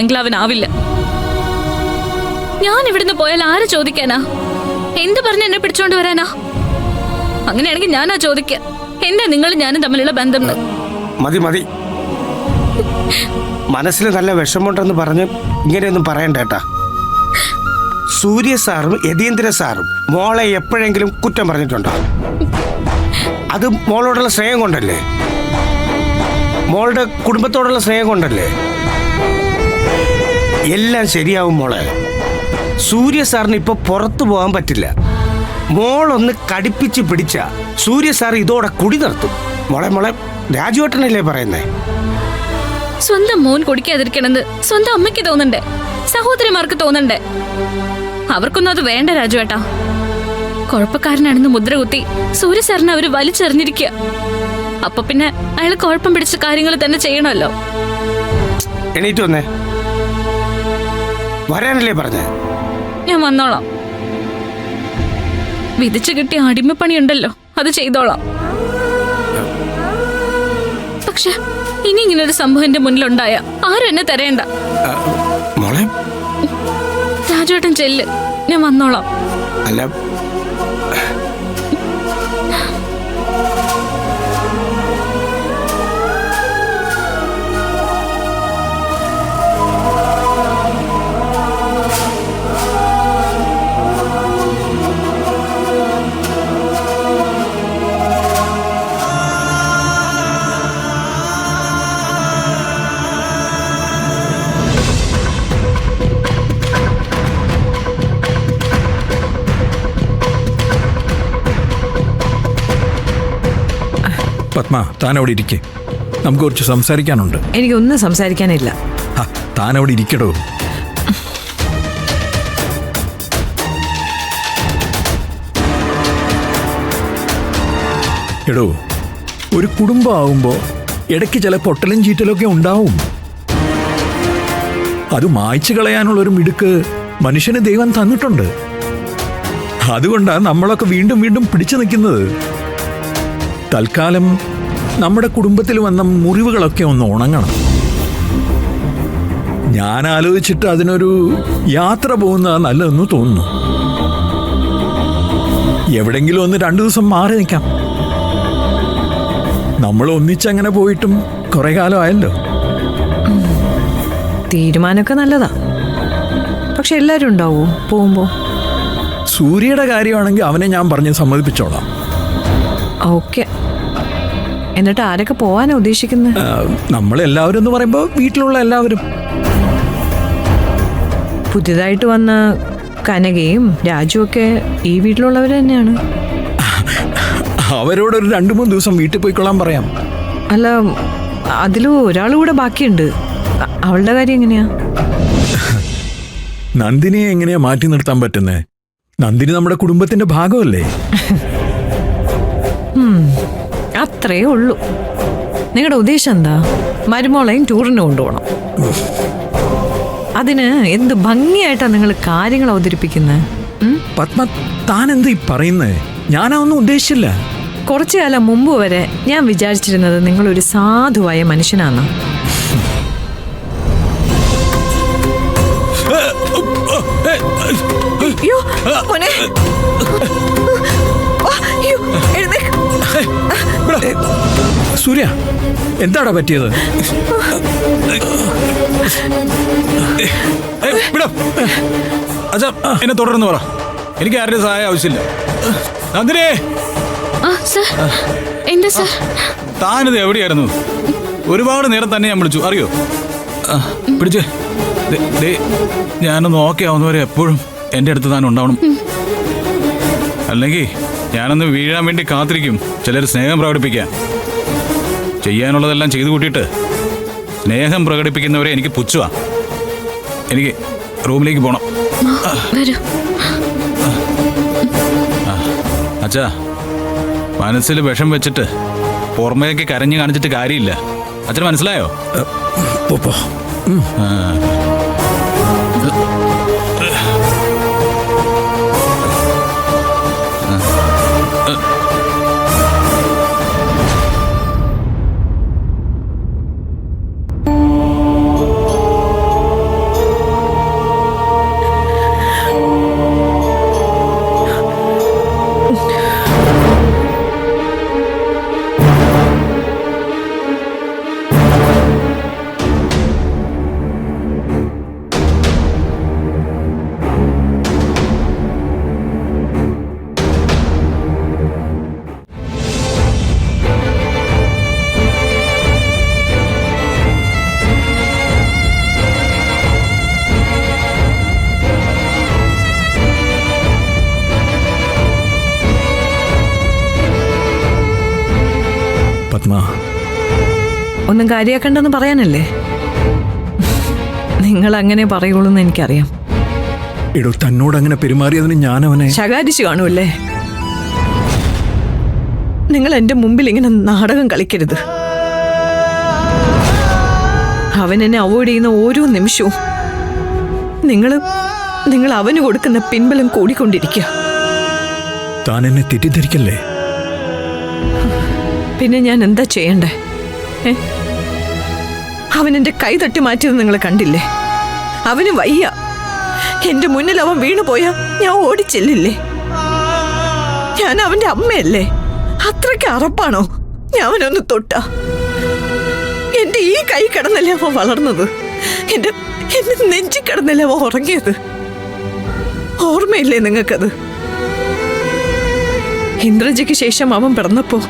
ബംഗ്ലാവിനാവില്ല. ഞാൻ ഇവിടുന്ന് പോയാൽ ആര് ചോദിക്കാനാ? എന്ത് പറഞ്ഞ് എന്നെ പിടിച്ചോണ്ട് വരാനാ? അങ്ങനെയാണെങ്കിൽ ഞാനാ ചോദിക്ക, എന്താ നിങ്ങൾ ഞാനും തമ്മിലുള്ള ബന്ധം? മതി മതി, മനസ്സിൽ നല്ല വിഷമമുണ്ടെന്ന് പറഞ്ഞ് ഇങ്ങനെയൊന്നും പറയണ്ടേട്ടാ. സൂര്യ സാറും യതീന്ദ്ര സാറും മോളെ എപ്പോഴെങ്കിലും കുറ്റം പറഞ്ഞിട്ടുണ്ടോ? അത് മോളോടുള്ള സ്നേഹം കൊണ്ടല്ലേ, മോളുടെ കുടുംബത്തോടുള്ള സ്നേഹം കൊണ്ടല്ലേ. എല്ലാം ശരിയാവും മോളെ. സൂര്യ സാറിന് ഇപ്പൊ പുറത്തു പോകാൻ പറ്റില്ല. മോളൊന്ന് കടിപ്പിച്ച് പിടിച്ച സൂര്യ സാർ ഇതോടെ കുടി നിർത്തും. മോളെ മോളെ രാജുവേട്ടനല്ലേ പറയുന്നേ? സ്വന്തം മോൻ കുടിക്കാതിരിക്കണമെന്ന് സ്വന്തം അമ്മയ്ക്ക് തോന്നണ്ടേ? സഹോദരിമാർക്ക് തോന്നണ്ടേ? അവർക്കൊന്നും അത് വേണ്ട രാജുവേട്ടാ. കുഴപ്പക്കാരനാണെന്ന് മുദ്ര കുത്തി സൂര്യ സാറിനെ അവര് വലിച്ചെറിഞ്ഞിരിക്കുക. അപ്പൊ പിന്നെ അയാൾ കുഴപ്പം പിടിച്ച കാര്യങ്ങൾ തന്നെ ചെയ്യണമല്ലോ. എണീറ്റ് വന്നേ, വരാനല്ലേ പറഞ്ഞേ? ഞാൻ വന്നോളാം. വിധിച്ചു കിട്ടിയ അടിമപ്പണിയുണ്ടല്ലോ, അത് ചെയ്തോളാം. പക്ഷെ ഇനി ഇങ്ങനൊരു സംഭവം എന്റെ മുന്നിലുണ്ടായ ആരും എന്നെ തരേണ്ട. മോളെ രാജുവേട്ടൻ ചെല്ല്, ഞാൻ വന്നോളാം. അല്ല, പത്മ, താൻ അവിടെ ഇരിക്കേ, നമുക്ക് കുറച്ച് സംസാരിക്കാനുണ്ട്. എനിക്കൊന്നും സംസാരിക്കാനില്ല. താൻ അവിടെ ഇരിക്കടോ. എടോ, ഒരു കുടുംബമാകുമ്പോൾ ഇടയ്ക്ക് ചില പൊട്ടലും ചീറ്റലൊക്കെ ഉണ്ടാവും. അത് മായ്ച്ചു കളയാനുള്ളൊരു മിടുക്ക് മനുഷ്യന് ദൈവം തന്നിട്ടുണ്ട്. അതുകൊണ്ടാണ് നമ്മളൊക്കെ വീണ്ടും വീണ്ടും പിടിച്ചു നിൽക്കുന്നത്. തൽക്കാലം നമ്മുടെ കുടുംബത്തിൽ വന്ന മുറിവുകളൊക്കെ ഒന്ന് ഉണങ്ങണം. ഞാൻ ആലോചിച്ചിട്ട് അതിനൊരു യാത്ര പോകുന്നത് നല്ലതെന്ന് തോന്നുന്നു. എവിടെങ്കിലും ഒന്ന് 2 ദിവസം മാറി നിൽക്കാം. നമ്മൾ ഒന്നിച്ചങ്ങനെ പോയിട്ടും കുറെ കാലമായല്ലോ. തീരുമാനമൊക്കെ നല്ലതാ, പക്ഷെ എല്ലാരും ഉണ്ടാവോ പോകുമ്പോ? സൂര്യയുടെ കാര്യമാണെങ്കിൽ അവനെ ഞാൻ പറഞ്ഞ് സമ്മതിപ്പിച്ചോളാം. ഓക്കെ. എന്നിട്ട് ആരൊക്കെ പോവാനാ ഉദ്ദേശിക്കുന്നത്? നമ്മളെല്ലാവരും എന്ന് പറയുമ്പോൾ വീട്ടിലുള്ള എല്ലാവരും. പുതിയതായിട്ട് വന്ന കനകയും രാജുവൊക്കെ ഈ വീട്ടിലുള്ളവർ തന്നെയാണ്. അവരോടൊരു 2-3 ദിവസം വീട്ടിൽ പോയിക്കൊള്ളാൻ പറയാം. അല്ല, അതിലും ഒരാൾ കൂടെ ബാക്കിയുണ്ട്. അവളുടെ കാര്യം എങ്ങനെയാ? നന്ദിനിയെ എങ്ങനെയാ മാറ്റി നിർത്താൻ പറ്റുന്നേ? നന്ദിനി നമ്മുടെ കുടുംബത്തിന്റെ ഭാഗമല്ലേ? അത്രേ ഉള്ളൂ. നിങ്ങളുടെ ഉദ്ദേശം എന്താ? മരുമോളെയും ടൂറിന് കൊണ്ടുപോകണം. അതിന് എന്ത് ഭംഗിയായിട്ടാണ് നിങ്ങൾ കാര്യങ്ങൾ അവതരിപ്പിക്കുന്നത്. പത്മ, താൻ എന്താ ഈ പറയുന്നേ? ഞാനതൊന്നും ഉദ്ദേശിച്ചില്ല. കുറച്ചു കാലം മുമ്പ് വരെ ഞാൻ വിചാരിച്ചിരുന്നത് നിങ്ങളൊരു സാധുവായ മനുഷ്യനാണ്. സൂര്യ, എന്താടാ പറ്റിയത്? അച്ഛാ, എന്നെ തുടർന്ന് പറ. എനിക്ക് ആരുടെ സഹായം ആവശ്യമില്ല. നന്ദിനി, താനിത് എവിടെയായിരുന്നു? ഒരുപാട് നേരം തന്നെ ഞാൻ വിളിച്ചു, അറിയോ? പിടിച്ചേ. ഞാനൊന്ന് ഓക്കെ ആവുന്നവരെ എപ്പോഴും എൻ്റെ അടുത്ത് താൻ ഉണ്ടാവണം. അല്ലെങ്കിൽ ഞാനൊന്ന് വീഴാൻ വേണ്ടി കാത്തിരിക്കും ചിലർ സ്നേഹം പ്രകടിപ്പിക്കാൻ. ചെയ്യാനുള്ളതെല്ലാം ചെയ്തു കൂട്ടിയിട്ട് സ്നേഹം പ്രകടിപ്പിക്കുന്നവരെ എനിക്ക് പുച്ഛമാ. എനിക്ക് റൂമിലേക്ക് പോണം. അച്ഛാ, മനസ്സിൽ വിഷം വെച്ചിട്ട് പുറമേക്ക് കരഞ്ഞു കാണിച്ചിട്ട് കാര്യമില്ല. അച്ഛന് മനസ്സിലായോ? ഒന്നും കാര്യാക്കണ്ടെന്ന് പറയാനല്ലേ? നിങ്ങൾ അങ്ങനെ പറയുള്ളൂ എന്ന് എനിക്കറിയാം. എടോ, തന്നോട് അങ്ങനെ പെരുമാറിയതിന് ഞാൻ അവനെ ശകാരിച്ചു കാണുമല്ലേ? നിങ്ങൾ എന്റെ മുമ്പിൽ ഇങ്ങനെ നാടകം കളിക്കരുത്. അവൻ എന്നെ അവോയ്ഡ് ചെയ്യുന്ന ഓരോ നിമിഷവും നിങ്ങൾ അവന് കൊടുക്കുന്ന പിൻബലം കൂടിക്കൊണ്ടിരിക്കുക. താൻ എന്നെ തെറ്റിദ്ധരിക്കല്ലേ? പിന്നെ ഞാൻ എന്താ ചെയ്യണ്ടേ? അവൻ എന്റെ കൈ തട്ടി മാറ്റിയത് നിങ്ങൾ കണ്ടില്ലേ? അവന് വയ്യ. എന്റെ മുന്നിൽ അവൻ വീണുപോയാ ഞാൻ ഓടിച്ചെല്ലില്ലേ? ഞാൻ അവന്റെ അമ്മയല്ലേ? അത്രയ്ക്ക് അറപ്പാണോ ഞാൻ അവനൊന്ന് തൊട്ട? എന്റെ ഈ കൈ കിടന്നല്ലേ അവൻ വളർന്നത്? എന്റെ നെഞ്ചി കിടന്നല്ലേ അവൻ ഉറങ്ങിയത്? ഓർമ്മയില്ലേ നിങ്ങൾക്കത്? ഇന്ദ്രജയ്ക്ക് ശേഷം അവൻ പിറന്നപ്പോ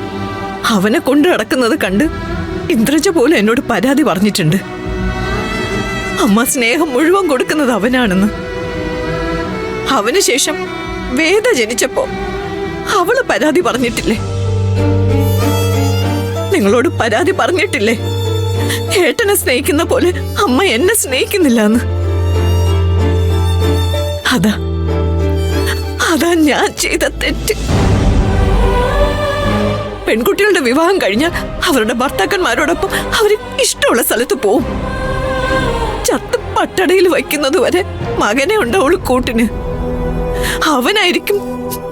അവനെ കൊണ്ടു നടക്കുന്നത് കണ്ട് ഇന്ദ്രജ പോലും എന്നോട് പരാതി പറഞ്ഞിട്ടുണ്ട്. അമ്മ സ്നേഹം മുഴുവൻ കൊടുക്കുന്നത് അവനാണെന്ന്. അവന് ശേഷം വേദ ജനിച്ചപ്പോ അവള് പരാതി പറഞ്ഞിട്ടില്ലേ? നിങ്ങളോട് പരാതി പറഞ്ഞിട്ടില്ലേ? ഏട്ടനെ സ്നേഹിക്കുന്ന പോലെ അമ്മ എന്നെ സ്നേഹിക്കുന്നില്ല എന്ന്. അതാ ഞാൻ ചെയ്ത തെറ്റ്. പെൺകുട്ടികളുടെ വിവാഹം കഴിഞ്ഞാൽ അവരുടെ ഭർത്താക്കന്മാരോടൊപ്പം അവര് ഇഷ്ടമുള്ള സ്ഥലത്ത് പോവും. ചത്ത് പട്ടടയിൽ വയ്ക്കുന്നത് വരെ മകനെ ഉണ്ടാവുള്ളൂ കൂട്ടിന്. അവനായിരിക്കും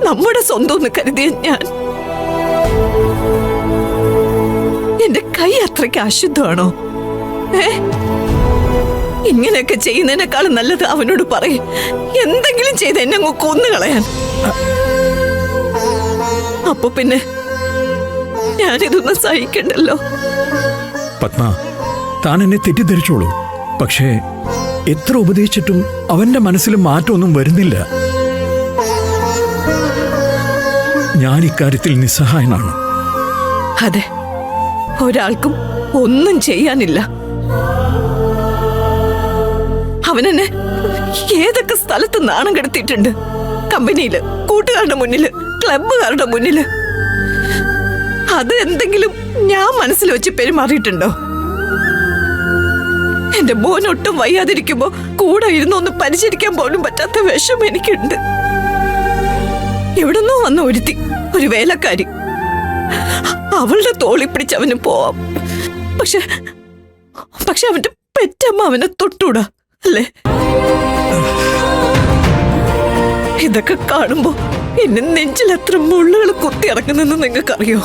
നമ്മുടെ സ്വന്തം എന്ന് കരുതിയ ഞാൻ. എന്റെ കൈ അത്രയ്ക്ക് അശുദ്ധമാണോ? ഇങ്ങനെയൊക്കെ ചെയ്യുന്നതിനേക്കാളും നല്ലത് അവനോട് പറയേ, എന്തെങ്കിലും ചെയ്ത് എന്നെ അങ്ങ് കൊന്നുകളയാൻ. അപ്പൊ പിന്നെ ഞാനിതൊന്നും സഹിക്കണ്ടല്ലോ. പത്മ, താൻ എന്നെ തെറ്റിദ്ധരിച്ചോളൂ. പക്ഷേ എത്ര ഉപദേശിച്ചിട്ടും അവന്റെ മനസ്സിൽ മാറ്റമൊന്നും വരുന്നില്ല. ഞാൻ ഇക്കാര്യത്തിൽ നിസ്സഹായനാണ്. അതെ, ഒരാൾക്കും ഒന്നും ചെയ്യാനില്ല. അവനെന്നെ ഏതൊക്കെ സ്ഥലത്ത് നാണം കെടുത്തിയിട്ടുണ്ട്. കമ്പനിയില്, കൂട്ടുകാരുടെ മുന്നില്, ക്ലബ്ബുകാരുടെ മുന്നില്. അത് എന്തെങ്കിലും ഞാൻ മനസ്സിൽ വെച്ച് പെരുമാറിയിട്ടുണ്ടോ? എന്റെ മോനൊട്ടും വയ്യാതിരിക്കുമ്പോ കൂടെ ഇരുന്നൊന്ന് പരിചരിക്കാൻ പോലും പറ്റാത്ത വിഷമം എനിക്കുണ്ട്. എവിടുന്നോ വന്ന ഒരുത്തി, ഒരു വേലക്കാരി, അവളുടെ തോളി പിടിച്ച് അവന് പോവാം. പക്ഷെ അവന്റെ പെറ്റമ്മ അവനെ തൊട്ടൂടാ അല്ലേ? ഇതൊക്കെ കാണുമ്പോ എന്നെ നെഞ്ചിൽ എത്ര മുള്ളുകൾ കുത്തി ഇറങ്ങുന്നെന്ന് നിങ്ങൾക്കറിയോ?